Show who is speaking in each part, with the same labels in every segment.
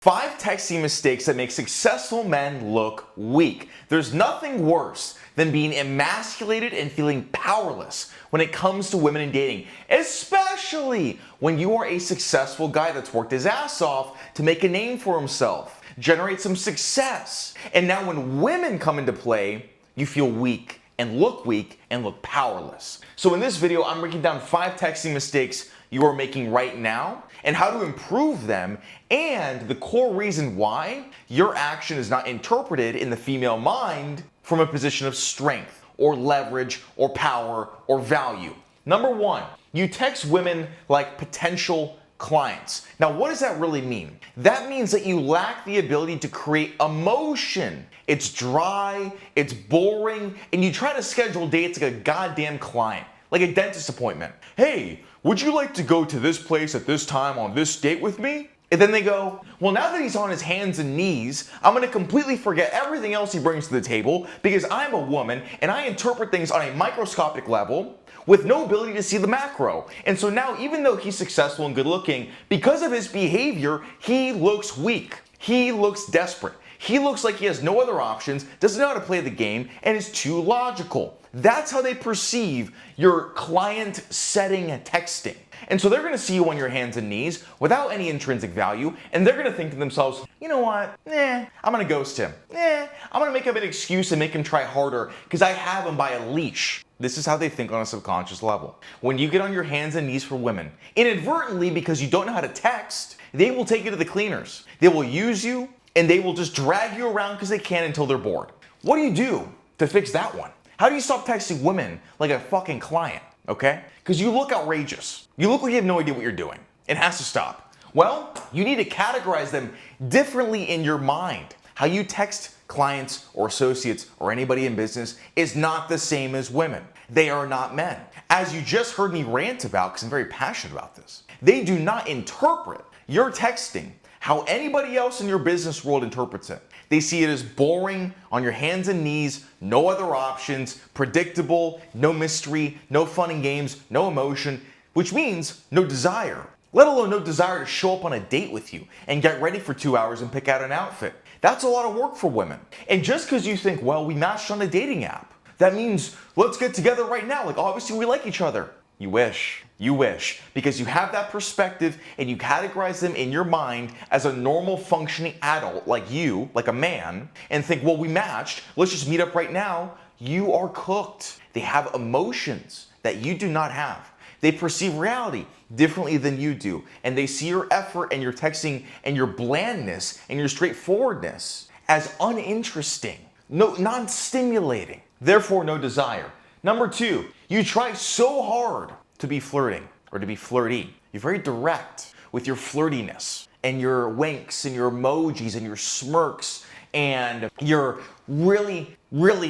Speaker 1: 5 texting mistakes that make successful men look weak. There's nothing worse than being emasculated and feeling powerless when it comes to women in dating, especially when you are a successful guy that's worked his ass off to make a name for himself, generate some success. And now when women come into play, you feel weak and look powerless. So in this video, I'm breaking down 5 texting mistakes you are making right now and how to improve them, and the core reason why your action is not interpreted in the female mind from a position of strength or leverage or power or value. Number 1, you text women like potential clients. Now, what does that really mean? That means that you lack the ability to create emotion. It's dry, it's boring, and you try to schedule dates like a goddamn client, like a dentist appointment. Hey, would you like to go to this place at this time on this date with me? And then they go, well, now that he's on his hands and knees, I'm gonna completely forget everything else he brings to the table because I'm a woman and I interpret things on a microscopic level with no ability to see the macro. And so now, even though he's successful and good looking, because of his behavior, he looks weak. He looks desperate. He looks like he has no other options, doesn't know how to play the game, and is too logical. That's how they perceive your client setting texting. And so they're gonna see you on your hands and knees without any intrinsic value, and they're gonna think to themselves, you know what, I'm gonna ghost him. I'm gonna make up an excuse and make him try harder because I have him by a leash. This is how they think on a subconscious level. When you get on your hands and knees for women, inadvertently because you don't know how to text, they will take you to the cleaners. They will use you, and they will just drag you around because they can until they're bored. What do you do to fix that one? How do you stop texting women like a fucking client, okay? Because you look outrageous. You look like you have no idea what you're doing. It has to stop. Well, you need to categorize them differently in your mind. How you text clients or associates or anybody in business is not the same as women. They are not men. As you just heard me rant about, because I'm very passionate about this, they do not interpret your texting how anybody else in your business world interprets it. They see it as boring, on your hands and knees, no other options, predictable, no mystery, no fun and games, no emotion, which means no desire, let alone no desire to show up on a date with you and get ready for 2 hours and pick out an outfit. That's a lot of work for women. And just because you think, well, we matched on a dating app, that means let's get together right now, like obviously we like each other. You wish, because you have that perspective and you categorize them in your mind as a normal functioning adult like you, like a man, and think, well, we matched, let's just meet up right now. You are cooked. They have emotions that you do not have. They perceive reality differently than you do, and they see your effort and your texting and your blandness and your straightforwardness as uninteresting, non-stimulating, therefore no desire. Number 2, you try so hard to be flirting or to be flirty. You're very direct with your flirtiness and your winks and your emojis and your smirks, and you're really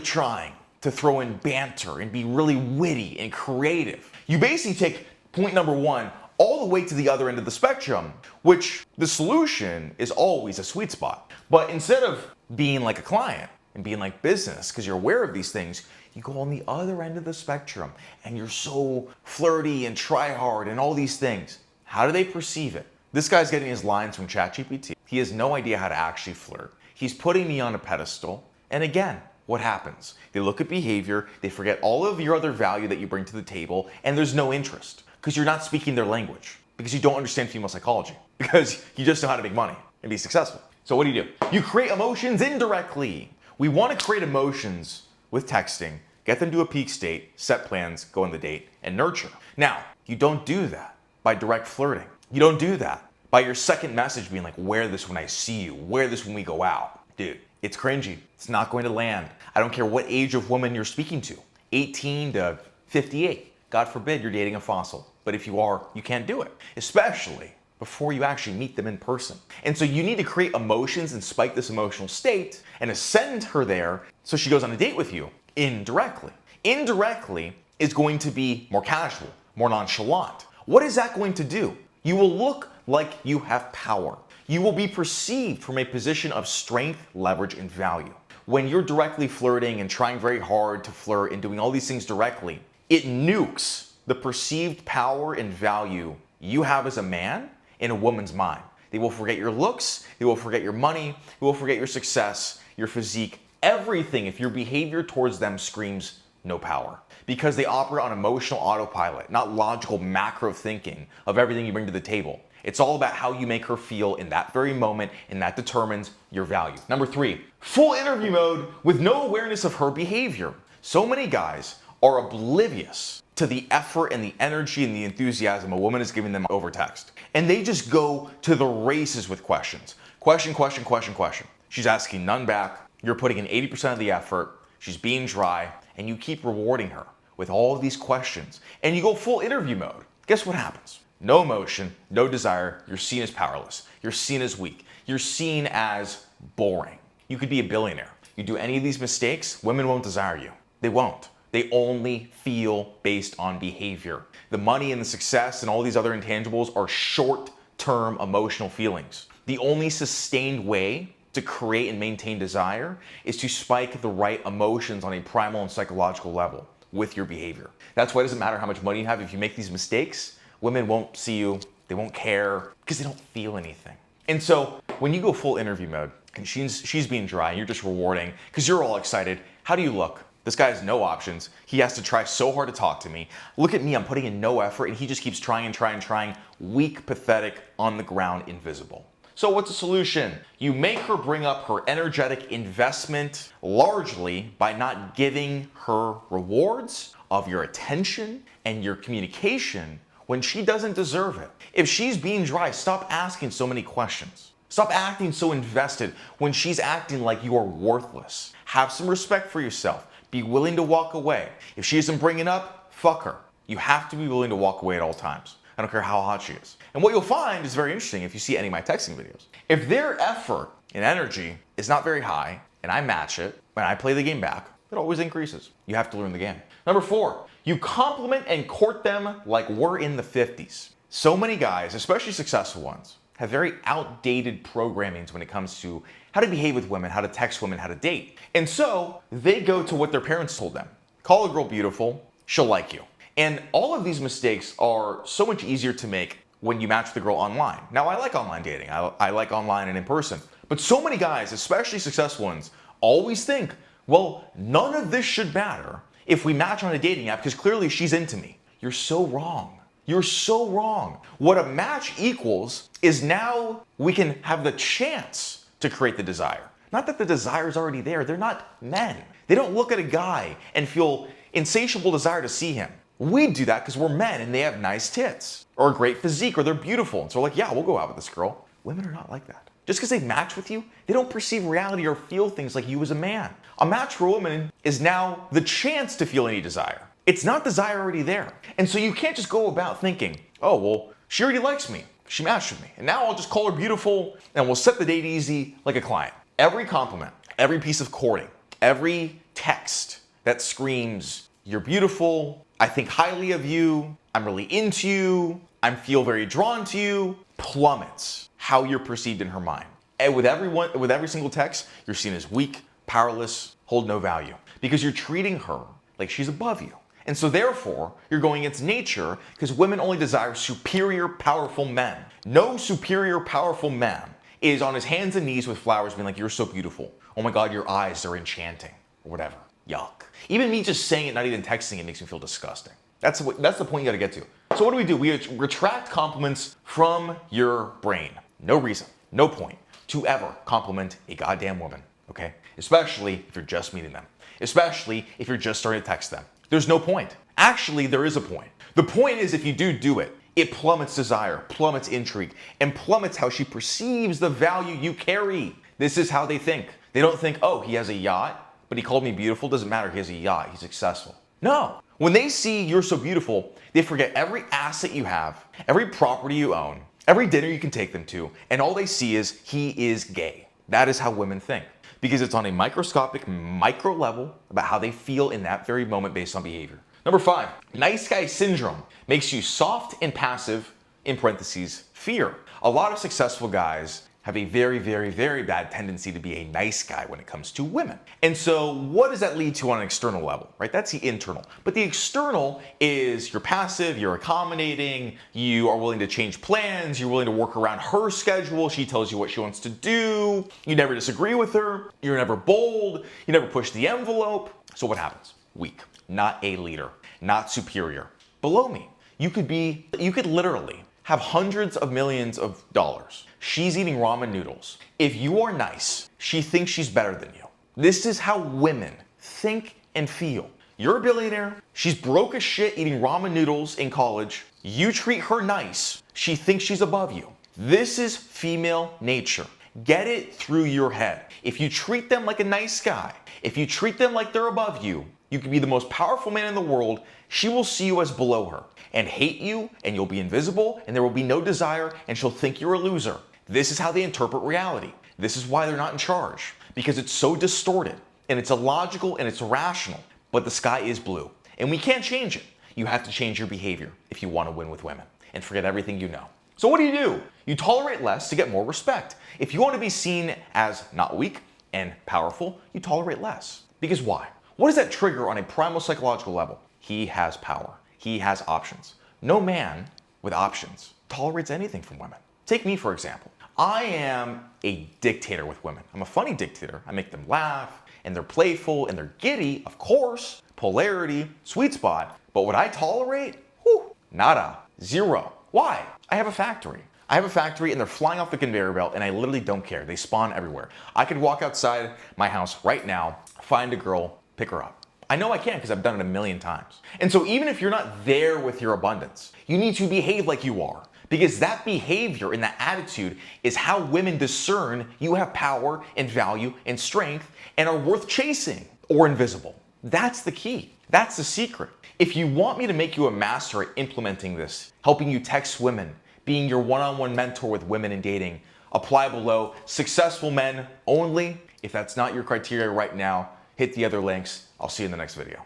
Speaker 1: trying to throw in banter and be really witty and creative. You basically take point number 1 all the way to the other end of the spectrum, which the solution is always a sweet spot. But instead of being like a client and being like business, because you're aware of these things, you go on the other end of the spectrum and you're so flirty and try hard and all these things. How do they perceive it? This guy's getting his lines from ChatGPT. He has no idea how to actually flirt. He's putting me on a pedestal. And again, what happens? They look at behavior, they forget all of your other value that you bring to the table, and there's no interest because you're not speaking their language, because you don't understand female psychology, because you just know how to make money and be successful. So what do? You create emotions indirectly. We want to create emotions with texting, get them to a peak state, set plans, go on the date, and nurture. Now, you don't do that by direct flirting. You don't do that by your second message being like, wear this when I see you, wear this when we go out. Dude, it's cringy. It's not going to land. I don't care what age of woman you're speaking to, 18 to 58. God forbid you're dating a fossil. But if you are, you can't do it, especially before you actually meet them in person. And so you need to create emotions and spike this emotional state and ascend her there so she goes on a date with you indirectly. Indirectly is going to be more casual, more nonchalant. What is that going to do? You will look like you have power. You will be perceived from a position of strength, leverage, and value. When you're directly flirting and trying very hard to flirt and doing all these things directly, it nukes the perceived power and value you have as a man in a woman's mind. They will forget your looks, they will forget your money, they will forget your success, your physique, everything if your behavior towards them screams no power. Because they operate on emotional autopilot, not logical macro thinking of everything you bring to the table. It's all about how you make her feel in that very moment, and that determines your value. Number 3, full interview mode with no awareness of her behavior. So many guys are oblivious to the effort and the energy and the enthusiasm a woman is giving them over text. And they just go to the races with questions. Question, question, question, question. She's asking none back. You're putting in 80% of the effort. She's being dry, and you keep rewarding her with all of these questions. And you go full interview mode. Guess what happens? No emotion, no desire. You're seen as powerless. You're seen as weak. You're seen as boring. You could be a billionaire. You do any of these mistakes, women won't desire you. They won't. They only feel based on behavior. The money and the success and all these other intangibles are short-term emotional feelings. The only sustained way to create and maintain desire is to spike the right emotions on a primal and psychological level with your behavior. That's why it doesn't matter how much money you have. If you make these mistakes, women won't see you, they won't care, because they don't feel anything. And so when you go full interview mode and she's being dry and you're just rewarding because you're all excited, how do you look? This guy has no options. He has to try so hard to talk to me. Look at me, I'm putting in no effort, and he just keeps trying and trying and trying. Weak, pathetic, on the ground, invisible. So what's the solution? You make her bring up her energetic investment largely by not giving her rewards of your attention and your communication when she doesn't deserve it. If she's being dry, stop asking so many questions. Stop acting so invested when she's acting like you are worthless. Have some respect for yourself. Be willing to walk away. If she isn't bringing up, fuck her. You have to be willing to walk away at all times. I don't care how hot she is. And what you'll find is very interesting if you see any of my texting videos. If their effort and energy is not very high, and I match it, and I play the game back, it always increases. You have to learn the game. Number 4, you compliment and court them like we're in the 50s. So many guys, especially successful ones, have very outdated programmings when it comes to how to behave with women, how to text women, how to date. And so they go to what their parents told them. Call a girl beautiful, she'll like you. And all of these mistakes are so much easier to make when you match the girl online. Now, I like online dating. I like online and in person. But so many guys, especially successful ones, always think, well, none of this should matter if we match on a dating app because clearly she's into me. You're so wrong. You're so wrong. What a match equals is now we can have the chance to create the desire. Not that the desire is already there. They're not men. They don't look at a guy and feel insatiable desire to see him. We do that because we're men and they have nice tits or a great physique or they're beautiful. And so we're like, yeah, we'll go out with this girl. Women are not like that. Just because they match with you, they don't perceive reality or feel things like you as a man. A match for a woman is now the chance to feel any desire. It's not desire already there. And so you can't just go about thinking, oh, well, she already likes me. She matched with me. And now I'll just call her beautiful and we'll set the date easy like a client. Every compliment, every piece of courting, every text that screams, you're beautiful, I think highly of you, I'm really into you, I feel very drawn to you, plummets how you're perceived in her mind. And with every single text, you're seen as weak, powerless, hold no value. Because you're treating her like she's above you. And so therefore, you're going against nature because women only desire superior, powerful men. No superior, powerful man is on his hands and knees with flowers being like, you're so beautiful. Oh my God, your eyes are enchanting, or whatever. Yuck. Even me just saying it, not even texting it, makes me feel disgusting. That's the point you gotta get to. So what do? We retract compliments from your brain. No reason, no point to ever compliment a goddamn woman, okay? Especially if you're just meeting them. Especially if you're just starting to text them. There's no point. Actually, there is a point. The point is if you do it, it plummets desire, plummets intrigue, and plummets how she perceives the value you carry. This is how they think. They don't think, oh, he has a yacht, but he called me beautiful. Doesn't matter, he has a yacht, he's successful. No. When they see you're so beautiful, they forget every asset you have, every property you own, every dinner you can take them to, and all they see is he is gay. That is how women think. Because it's on a microscopic, micro level about how they feel in that very moment based on behavior. Number 5, nice guy syndrome makes you soft and passive, in parentheses, fear. A lot of successful guys have a very, very, very bad tendency to be a nice guy when it comes to women. And so what does that lead to on an external level, right? That's the internal. But the external is you're passive, you're accommodating, you are willing to change plans, you're willing to work around her schedule, she tells you what she wants to do, you never disagree with her, you're never bold, you never push the envelope. So what happens? Weak, not a leader, not superior. Below me, you could literally have hundreds of millions of dollars. She's eating ramen noodles. If you are nice, she thinks she's better than you. This is how women think and feel. You're a billionaire, she's broke as shit eating ramen noodles in college. You treat her nice, she thinks she's above you. This is female nature. Get it through your head. If you treat them like a nice guy, if you treat them like they're above you, you can be the most powerful man in the world, she will see you as below her and hate you, and you'll be invisible, and there will be no desire, and she'll think you're a loser. This is how they interpret reality. This is why they're not in charge, because it's so distorted, and it's illogical, and it's irrational. But the sky is blue, and we can't change it. You have to change your behavior if you want to win with women, and forget everything you know. So what do? You tolerate less to get more respect. If you want to be seen as not weak and powerful, you tolerate less. Because why? What does that trigger on a primal psychological level? He has power. He has options. No man with options tolerates anything from women. Take me, for example. I am a dictator with women. I'm a funny dictator. I make them laugh, and they're playful, and they're giddy, of course. Polarity, sweet spot. But what I tolerate? Whew, nada. Zero. Why? I have a factory. And they're flying off the conveyor belt, and I literally don't care. They spawn everywhere. I could walk outside my house right now, find a girl, pick her up. I know I can because I've done it a million times. And so even if you're not there with your abundance, you need to behave like you are. Because that behavior and that attitude is how women discern you have power and value and strength and are worth chasing or invisible. That's the key. That's the secret. If you want me to make you a master at implementing this, helping you text women, being your one-on-one mentor with women in dating, apply below. Successful men only. If that's not your criteria right now, hit the other links. I'll see you in the next video.